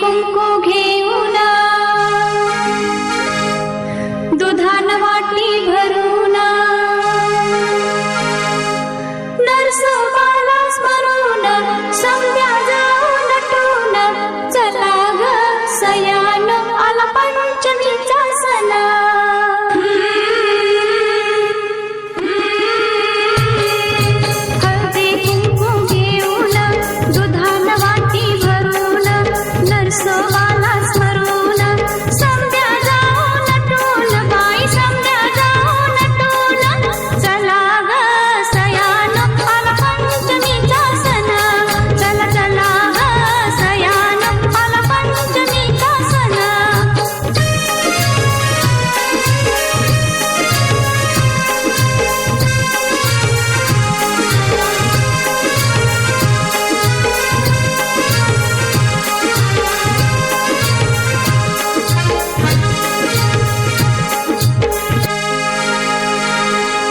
कुंकू घेऊन दुधान वाटी भरून नरसोबाला स्मरून संध्या जाऊन नटून चला ग सयान आला पंचमीचा सण हळदी कुंकू घेऊन दुधान वाटी भरून नरसोबाला स्मरून संध्या जाऊन नटून बाई संध्या जाऊन नटून चला ग सयान आला पंचमीचा सण चला चला ग सयान आला पंचमीचा सण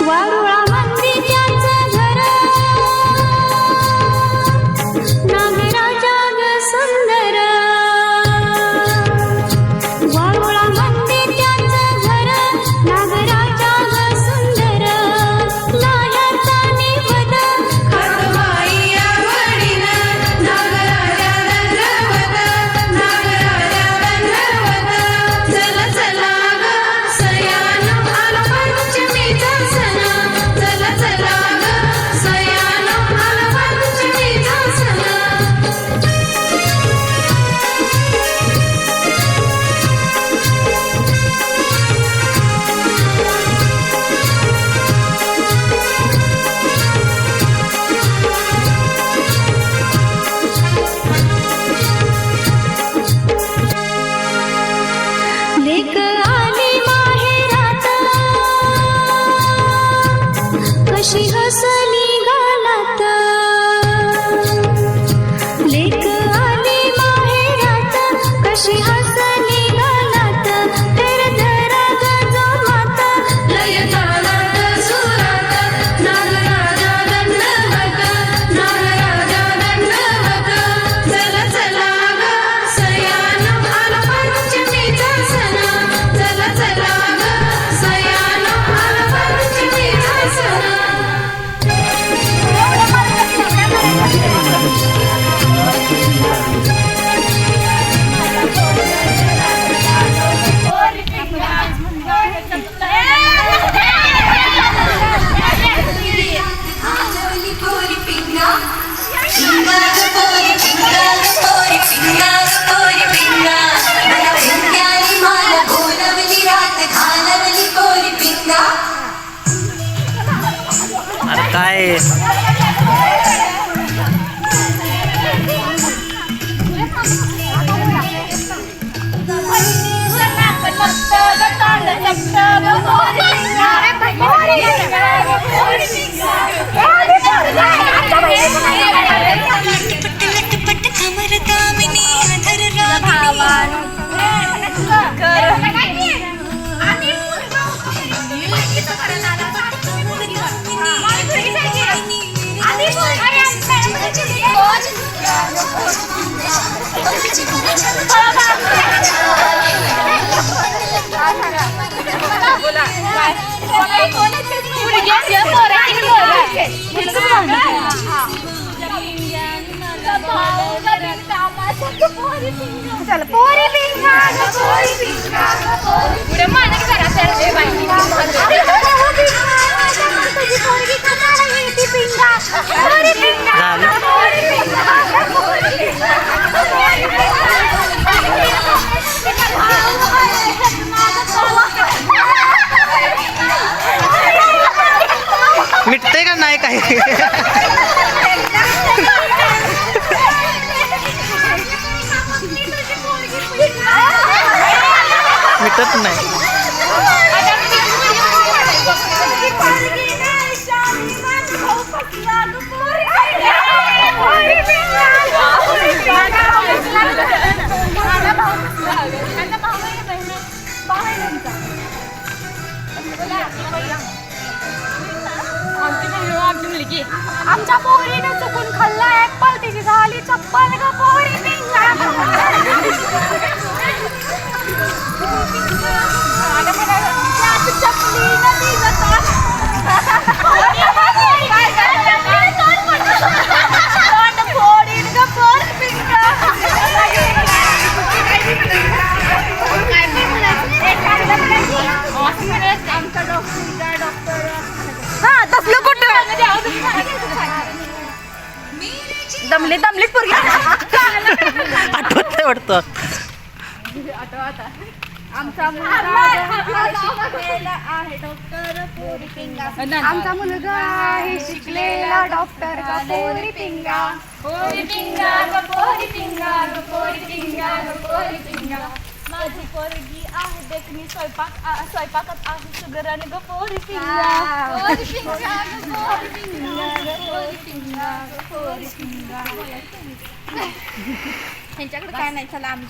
वारुळा मंदिराचं घर नागराजा ग सुंदर वारुळा मंदिराचं घर नागराजा ग सुंदर लाह्याचा निवद खटवाई आवडीन नागराजा दंडवत चला चला ग सयान आला पंचमीचा सण चला चला ग सयान आला पंचमीचा सण लेक आली माहेरात कशी हसली गालात लेक आली माहेरात कशी हसली गालात तेर धरा गजमात लय तालात सुरात नागराजा दंडवत चला चला ग सयान आला पंचमीचा सण चला चला ग सयान आला पंचमीचा सण अरे काय चल पोरी पिंगा पुढे मान करा सर मिटते का नाही काही मिटत नाही आमच्या पोरीने चुकून खाल्ला एक पलटीची झाली चप्पल ग पोरी पिंगा वाटतं. आमचा मुलगा आहे शिकलेला डॉक्टर का पोरी पिंगा. पोरी पिंगा ग पोरी पिंगा ग पोरी पिंगा ग पोरी पिंगा. माझी पोरगी आहे देखणी स्वयंपाकात आहे सुगरण ग पोरी पिंगा. पोरी पिंगा ग पोरी पिंगा ग पोरी पिंगा ग पोरी पिंगा. त्यांच्याकडे काय नाही. चला आम्ही